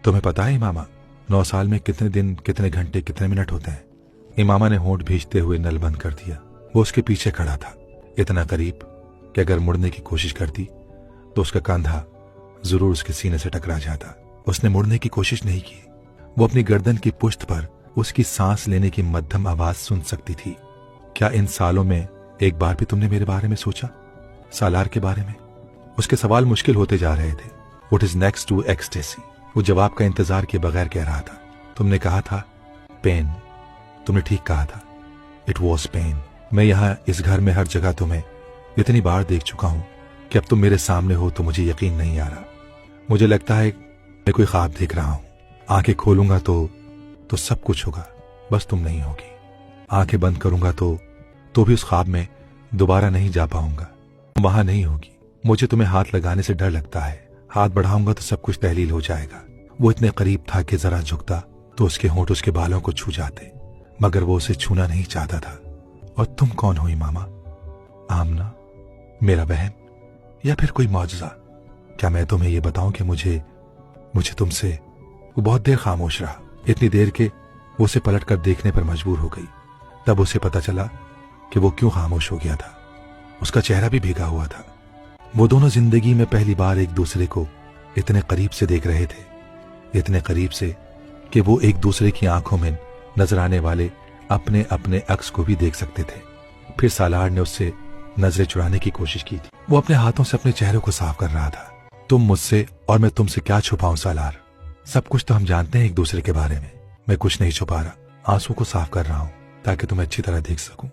तुम्हें पता है इमामा, 9 साल में कितने दिन, कितने घंटे, कितने मिनट होते हैं? इमामा ने होंठ भींचते हुए नल बंद कर दिया। वो उसके पीछे खड़ा था, इतना करीब कि अगर मुड़ने की कोशिश करती तो उसका कंधा जरूर उसके सीने से टकरा जाता। उसने मुड़ने की कोशिश नहीं की। वो अपनी गर्दन की पुश्त पर उसकी सांस लेने की मध्यम आवाज सुन सकती थी। क्या इन सालों में एक बार भी तुमने मेरे बारे में सोचा, सालार के बारे में? उसके सवाल मुश्किल होते जा रहे थे। What is next to ecstasy? वो जवाब का इंतजार किए बगैर कह रहा था। तुमने कहा था पेन। तुमने ठीक कहा था, इट वॉज पेन। मैं यहां इस घर में हर जगह तुम्हें इतनी बार देख चुका हूं कि अब तुम मेरे सामने हो तो मुझे यकीन नहीं आ रहा। मुझे लगता है मैं कोई ख्वाब देख रहा हूं। आंखें खोलूंगा तो सब कुछ होगा, बस तुम नहीं होगी। आंखें बंद करूंगा तो भी उस ख्वाब में दोबारा नहीं जा पाऊंगा, वहां नहीं होगी। मुझे तुम्हें हाथ लगाने से डर लगता है। हाथ बढ़ाऊंगा तो सब कुछ तहलील हो जाएगा। वो इतने करीब था कि जरा झुकता तो उसके होंठ उसके बालों को छू जाते, मगर वो उसे छूना नहीं चाहता था। और तुम कौन हो इमामा? आमना, मेरा बहन, या फिर कोई मौजज़ा? क्या मैं तुम्हें यह बताऊं कि मुझे तुमसे? वो बहुत देर खामोश रहा, इतनी देर के वो उसे पलट कर देखने पर मजबूर हो गई। तब उसे पता चला कि वो क्यों खामोश हो गया था। उसका चेहरा भी भीगा हुआ था। वो दोनों जिंदगी में पहली बार एक दूसरे को इतने करीब से देख रहे थे, इतने करीब से कि वो एक दूसरे की आंखों में नजर आने वाले अपने अपने अक्स को भी देख सकते थे। फिर सालार ने उससे नजरें चुराने की कोशिश की थी। वो अपने हाथों से अपने चेहरे को साफ कर रहा था। तुम मुझसे और मैं तुमसे क्या छुपाऊं सालार? सब कुछ तो हम जानते हैं एक दूसरे के बारे में। मैं कुछ नहीं छुपा रहा, आंसू को साफ कर रहा हूं ताकि तुम्हें अच्छी तरह देख सकूं।